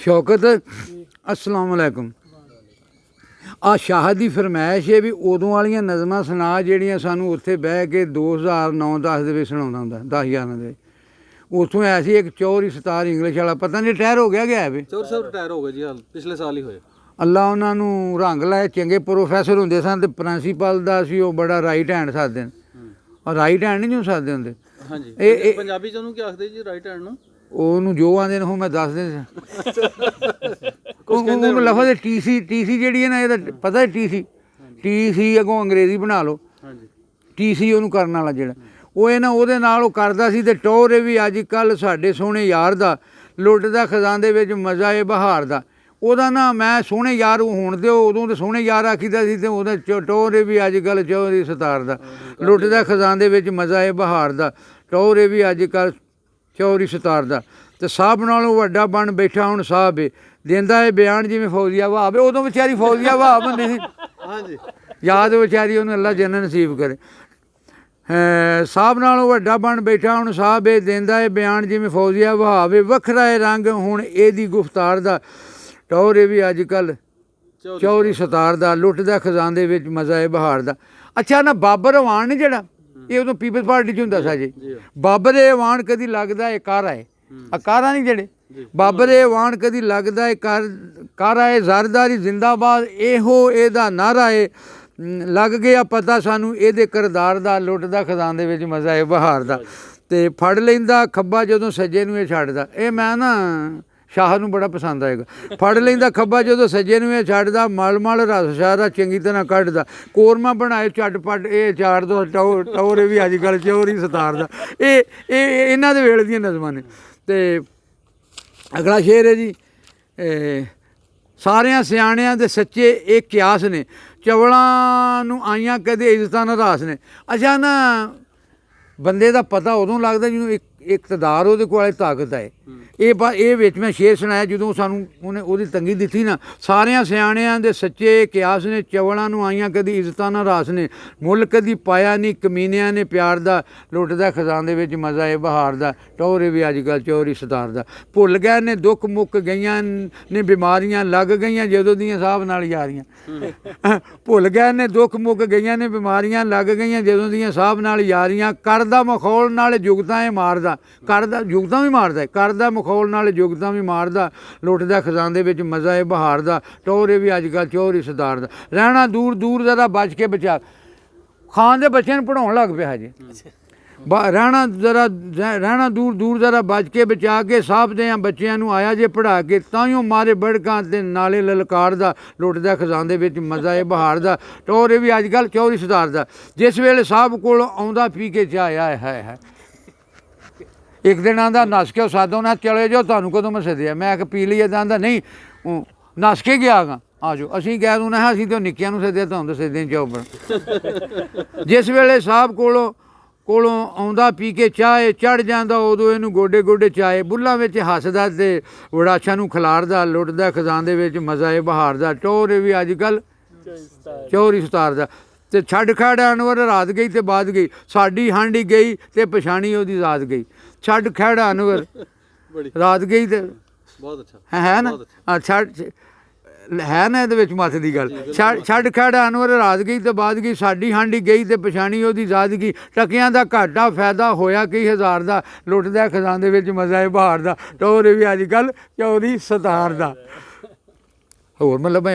शौकत अस्सलाम वालेकुम। आ शाह दी फरमाइश है भी उदों वालियां नज़मां सुना ਜਿਹੜੀਆਂ ਸਾਨੂੰ ਉੱਥੇ ਬਹਿ ਕੇ 2009-10 ਦੇ ਵਿੱਚ ਸੁਣਾਉਂਦਾ ਹੁੰਦਾ 10-11 ਦੇ ਉੱਥੋਂ ਐਸੀ ਇੱਕ ਚੌਰੀ ਸਤਾਰ ਇੰਗਲਿਸ਼ ਵਾਲਾ ਪਤਾ ਨਹੀਂ ਰਿਟਾਇਰ ਹੋ ਗਿਆ ਵੇ ਚੌਰ ਸਾਹਿਬ ਰਿਟਾਇਰ ਹੋ ਗਏ ਜੀ ਪਿਛਲੇ ਸਾਲ ਹੀ ਹੋਏ। ਅੱਲਾ ਉਹਨਾਂ ਨੂੰ ਰੰਗ ਲਾਏ, ਚੰਗੇ ਪ੍ਰੋਫੈਸਰ ਹੁੰਦੇ ਸਨ ਤੇ ਪ੍ਰਿੰਸੀਪਲ ਦਾ ਸੀ ਉਹ ਬੜਾ ਰਾਈਟ ਹੈਂਡ ਸਾਧਦੇ ਨੇ, ਔਰ ਰਾਈਟ ਹੈਂਡ ਨਹੀਂ ਜੋ ਸਾਧਦੇ ਹੁੰਦੇ। ਹਾਂਜੀ ਇਹ ਪੰਜਾਬੀ ਚ ਉਹਨੂੰ ਕੀ ਆਖਦੇ ਜੀ ਰਾਈਟ ਹੈਂਡ ਨੂੰ? ਉਹਨੂੰ ਜੋ ਆਂਦੇ ਨੇ ਉਹ ਮੈਂ ਦੱਸ ਦੇ ਉਹਨੂੰ ਲਫ਼ਜ਼ ਟੀ ਸੀ ਜਿਹੜੀ ਹੈ ਨਾ ਇਹਦਾ ਪਤਾ ਟੀ ਸੀ ਅੱਗੋਂ ਅੰਗਰੇਜ਼ੀ ਬਣਾ ਲਓ, ਟੀ ਸੀ ਉਹਨੂੰ ਕਰਨ ਵਾਲਾ ਜਿਹੜਾ ਉਹ ਇਹ ਨਾ ਉਹਦੇ ਨਾਲ ਉਹ ਕਰਦਾ ਸੀ। ਤੇ ਟੌਰ ਵੀ ਅੱਜ ਕੱਲ੍ਹ ਸਾਡੇ ਸੋਹਣੇ ਯਾਰ ਦਾ ਲੁੱਟ ਦਾ ਖਜ਼ਾਨ ਦੇ ਵਿੱਚ ਮਜ਼ਾ ਏ ਬਹਾਰ ਦਾ ਉਹਦਾ ਨਾ ਮੈਂ ਸੋਹਣੇ ਯਾਰ ਹੁਣ ਦੇ ਉਦੋਂ ਤਾਂ ਸੋਹਣੇ ਯਾਰ ਆਖੀਦਾ ਸੀ ਤੇ ਉਹਦਾ ਟੌਰ ਵੀ ਅੱਜ ਕੱਲ੍ਹ ਚੌਰੀ ਸਤਾਰ ਦਾ ਲੁੱਟ ਦਾ ਖਜ਼ਾਨ ਦੇ ਵਿੱਚ ਮਜ਼ਾ ਏ ਬਹਾਰ ਦਾ ਟੌਰ ਵੀ ਅੱਜ ਕੱਲ੍ਹ ਚੌਰੀ ਸਤਾਰ ਦਾ। ਤੇ ਸਾਹਬ ਨਾਲੋਂ ਵੱਡਾ ਬਣ ਬੈਠਾ ਹੁਣ ਸਾਹਿਬ ਏ ਦਿੰਦਾ ਇਹ ਬਿਆਨ ਜਿਵੇਂ ਫੌਜੀਆ ਵਹਾਬ ਉਦੋਂ ਵਿਚਾਰੀ ਫੌਜੀਆ ਵਹਾਬ ਹੁੰਦੀ ਸੀ। ਹਾਂਜੀ ਯਾਦ ਵਿਚਾਰੀ ਉਹਨੂੰ ਅੱਲਾ ਜੰਨਤ ਨਸੀਬ ਕਰੇ। ਸਾਹਬ ਨਾਲੋਂ ਵੱਡਾ ਬਣ ਬੈਠਾ ਹੁਣ ਸਾਹਿਬ ਇਹ ਦਿੰਦਾ ਇਹ ਬਿਆਨ ਜਿਵੇਂ ਫੌਜੀਆ ਵਹਾਬ ਏ ਵੱਖਰਾ ਇਹ ਰੰਗ ਹੁਣ ਇਹਦੀ ਗੁਫ਼ਤਾਰ ਦਾ ਟੌਰ ਵੀ ਅੱਜ ਕੱਲ੍ਹ ਚੌਰੀ ਸਤਾਰ ਦਾ ਲੁੱਟ ਦਾ ਖਜ਼ਾਨ ਦੇ ਵਿੱਚ ਮਜ਼ਾ ਏ ਬਹਾਰ ਦਾ। ਅੱਛਾ ਨਾ ਬਾਬਰ ਅਵਾਨ ਨਹੀਂ ਜਿਹੜਾ ਇਹ ਉਦੋਂ ਪੀਪਲਸ ਪਾਰਟੀ 'ਚ ਹੁੰਦਾ ਸੀ ਜੀ। ਬਾਬਰ ਇਹ ਅਵਾਨ ਕਦੀ ਲੱਗਦਾ ਇਹ ਕਾਰਾ ਹੈ ਕਾਰਾ ਨਹੀਂ ਜਿਹੜੇ ਬਾਬਰ ਇਹ ਅਵਾਨ ਕਦੀ ਲੱਗਦਾ ਇਹ ਕਾਰਾ ਹੈ ਜ਼ਰਦਾਰੀ ਜ਼ਿੰਦਾਬਾਦ ਇਹੋ ਇਹਦਾ ਨਾਰਾ ਹੈ। ਲੱਗ ਗਿਆ ਪਤਾ ਸਾਨੂੰ ਇਹਦੇ ਕਿਰਦਾਰ ਦਾ ਲੁੱਟ ਦਾ ਖਜ਼ਾਨ ਦੇ ਵਿੱਚ ਮਜ਼ਾ ਹੈ ਬਹਾਰ ਦਾ। ਤੇ ਫੜ ਲੈਂਦਾ ਖੱਬਾ ਜਦੋਂ ਸੱਜੇ ਨੂੰ ਇਹ ਛੱਡਦਾ ਇਹ ਮੈਂ ਨਾ ਸ਼ਾਹ ਨੂੰ ਬੜਾ ਪਸੰਦ ਆਏਗਾ। ਫੜ ਲੈਂਦਾ ਖੱਬਾ ਜਦੋਂ ਸੱਜੇ ਨੂੰ ਇਹ ਛੱਡਦਾ ਮਲ ਰਸ ਸਾਰਾ ਚੰਗੀ ਤਰ੍ਹਾਂ ਕੱਢਦਾ ਕੋਰਮਾ ਬਣਾਏ ਝਟਪਟ ਇਹ ਚਾੜ ਦੋ ਟੌਰ ਵੀ ਅੱਜ ਕੱਲ੍ਹ ਚੌਰੀ ਸਤਾਰ ਦਾ ਇਹ ਇਹਨਾਂ ਦੇ ਵੇਲੇ ਦੀਆਂ ਨਜ਼ਮਾਂ ਨੇ। ਤੇ ਅਗਲਾ ਸ਼ੇਰ ਹੈ ਜੀ ਸਾਰਿਆਂ ਸਿਆਣਿਆਂ ਦੇ ਸੱਚੇ ਇਹ ਕਿਆਸ ਨੇ ਚਵਲਾਂ ਨੂੰ ਆਈਆਂ ਕਦੇ ਇੱਜ਼ਤਾਂ ਨਾਰਾਜ਼ ਨੇ। ਅੱਛਾ ਨਾ ਬੰਦੇ ਦਾ ਪਤਾ ਉਦੋਂ ਲੱਗਦਾ ਜਿਹਨੂੰ ਇਕਤਦਾਰ ਉਹਦੇ ਕੋਲ ਤਾਕਤ ਹੈ। ਇਹ ਵਿੱਚ ਮੈਂ ਸ਼ੇਰ ਸੁਣਾਇਆ ਜਦੋਂ ਸਾਨੂੰ ਉਹਨੇ ਉਹਦੀ ਤੰਗੀ ਦਿੱਤੀ ਨਾ ਸਾਰਿਆਂ ਸਿਆਣਿਆਂ ਦੇ ਸੱਚੇ ਕਿਆਸ ਨੇ ਚਵਲਾਂ ਨੂੰ ਆਈਆਂ ਕਦੀ ਇੱਜ਼ਤਾਂ ਨਾਰਾਜ਼ ਨੇ ਮੁੱਲ ਕਦੀ ਪਾਇਆ ਨਹੀਂ ਕਮੀਨਿਆਂ ਨੇ ਪਿਆਰ ਦਾ ਲੁੱਟ ਦਾ ਖਜ਼ਾਨ ਦੇ ਵਿੱਚ ਮਜ਼ਾ ਏ ਬਹਾਰ ਦਾ ਟੌਰ ਵੀ ਅੱਜ ਕੱਲ੍ਹ ਚੌਰੀ ਸਤਾਰ ਦਾ। ਭੁੱਲ ਗਏ ਨੇ ਦੁੱਖ ਮੁੱਕ ਗਈਆਂ ਨੇ ਬਿਮਾਰੀਆਂ ਲੱਗ ਗਈਆਂ ਜਦੋਂ ਦੀਆਂ ਸਾਹਿਬ ਨਾਲ ਯਾਰੀਆਂ ਭੁੱਲ ਗਏ ਨੇ ਦੁੱਖ ਮੁੱਕ ਗਈਆਂ ਨੇ ਬਿਮਾਰੀਆਂ ਲੱਗ ਗਈਆਂ ਜਦੋਂ ਦੀਆਂ ਸਾਹਿਬ ਨਾਲ ਯਾਰੀਆਂ ਕਰਦਾ ਮਖੌਲ ਨਾਲ ਜੁਗਤਾਂ ਇਹ ਮਾਰਦਾ ਕਰਦਾ ਜੁਗਤਾਂ ਵੀ ਮਾਰਦਾ ਕਰਦਾ ਮਖੌਲ ਨਾਲ ਜੁਗਤਾਂ ਵੀ ਮਾਰਦਾ ਲੁੱਟ ਦਾ ਖਜ਼ਾਨ ਦੇ ਵਿੱਚ ਮਜ਼ਾ ਏ ਬਹਾਰ ਦਾ ਟੌਰ ਵੀ ਅੱਜ ਕੱਲ੍ਹ ਚੌਰੀ ਸਤਾਰ ਦਾ। ਰਹਿਣਾ ਦੂਰ ਜ਼ਰਾ ਬਚ ਕੇ ਬਚਾ ਖਾਨ ਦੇ ਬੱਚਿਆਂ ਨੂੰ ਪੜ੍ਹਾਉਣ ਲੱਗ ਪਿਆ ਹਜੇ ਰਹਿਣਾ ਦੂਰ ਜ਼ਰਾ ਬਚ ਕੇ ਬਚਾ ਕੇ ਸਾਹਬ ਦੇ ਬੱਚਿਆਂ ਨੂੰ ਆਇਆ ਜੇ ਪੜ੍ਹਾ ਕੇ ਤਾਂਹੀਓ ਮਾਰੇ ਬੜਕਾਂ ਤੇ ਨਾਲੇ ਲਲਕਾਰ ਦਾ ਲੁੱਟ ਦਾ ਖਜ਼ਾਨ ਦੇ ਵਿੱਚ ਮਜ਼ਾ ਏ ਬਹਾਰ ਦਾ ਟੌਰ ਵੀ ਅੱਜ ਕੱਲ੍ਹ ਚੌਰੀ ਸਤਾਰ ਦਾ। ਜਿਸ ਵੇਲੇ ਸਾਹਿਬ ਕੋਲ ਆਉਂਦਾ ਪੀ ਕੇ ਚਾਹ ਆਇਆ ਹੈ ਇੱਕ ਦਿਨ ਆਂਦਾ ਨੱਸ ਕੇ ਸਾਦੋਂ ਨਾਲ ਚਲੇ ਜਾਓ ਤੁਹਾਨੂੰ ਕਦੋਂ ਮੈਂ ਸੱਦਿਆ ਮੈਂ ਕਿ ਪੀ ਲਈਏ ਤਾਂ ਆਂਦਾ ਨਹੀਂ ਨੱਸ ਕੇ ਗਿਆ ਗਾ ਆ ਜਾਓ ਅਸੀਂ ਕਹਿ ਦੂੰ ਨਾ ਅਸੀਂ ਤਾਂ ਨਿੱਕਿਆਂ ਨੂੰ ਸੱਦਿਆ ਤੁਹਾਨੂੰ ਤਾਂ ਸੱਦੇ ਚੌਬਰ। ਜਿਸ ਵੇਲੇ ਸਾਹਿਬ ਕੋਲੋਂ ਆਉਂਦਾ ਪੀ ਕੇ ਚਾਹੇ ਚੜ੍ਹ ਜਾਂਦਾ ਉਦੋਂ ਇਹਨੂੰ ਗੋਡੇ ਚਾਹੇ ਬੁੱਲਾਂ ਵਿੱਚ ਹੱਸਦਾ ਤੇ ਵੜਾਛਾ ਨੂੰ ਖਿਲਾਰਦਾ ਲੁੱਟਦਾ ਖਜ਼ਾਨ ਦੇ ਵਿੱਚ ਮਜ਼ਾ ਏ ਬਹਾਰ ਦਾ ਟੌਰ ਵੀ ਅੱਜ ਕੱਲ੍ਹ ਚੌਰੀ ਸਤਾਰ ਦਾ। ਤੇ ਛੱਡ ਖੜ ਅਨਵਰ ਰਾਤ ਗਈ ਤੇ ਬਾਦ ਗਈ ਸਾਡੀ ਹਾਂਡੀ ਗਈ ਤੇ ਪਛਾਣੀ ਉਹਦੀ ਜ਼ਾਤ ਗਈ। ਛੱਡ ਖੜ ਅਨਵਰ ਰਾਤ ਗਈ ਤੇ ਬਹੁਤ ਅੱਛਾ ਹੈ ਨਾ ਛੱਡ ਹੈ ਨਾ ਇਹਦੇ ਵਿੱਚ ਮੱਥ ਦੀ ਗੱਲ ਛੱਡ ਖੜ ਅਨਵਰ ਰਾਤ ਗਈ ਤੇ ਬਾਦ ਗਈ ਸਾਡੀ ਹਾਂਡੀ ਗਈ ਤੇ ਪਛਾਣੀ ਉਹਦੀ ਜ਼ਾਤ ਗਈ। ਟਕਿਆਂ ਦਾ ਘਾਟਾ ਫਾਇਦਾ ਹੋਇਆ ਕਈ ਹਜ਼ਾਰ ਦਾ ਲੁੱਟਦਾ ਖਜ਼ਾਨ ਦੇ ਵਿੱਚ ਮਜ਼ਾ ਏ ਬਹਾਰ ਦਾ ਟੌਰ ਵੀ ਅੱਜ ਕੱਲ੍ਹ ਚੌਰੀ ਸਤਾਰ ਦਾ। ਹੋਰ ਮਤਲਬ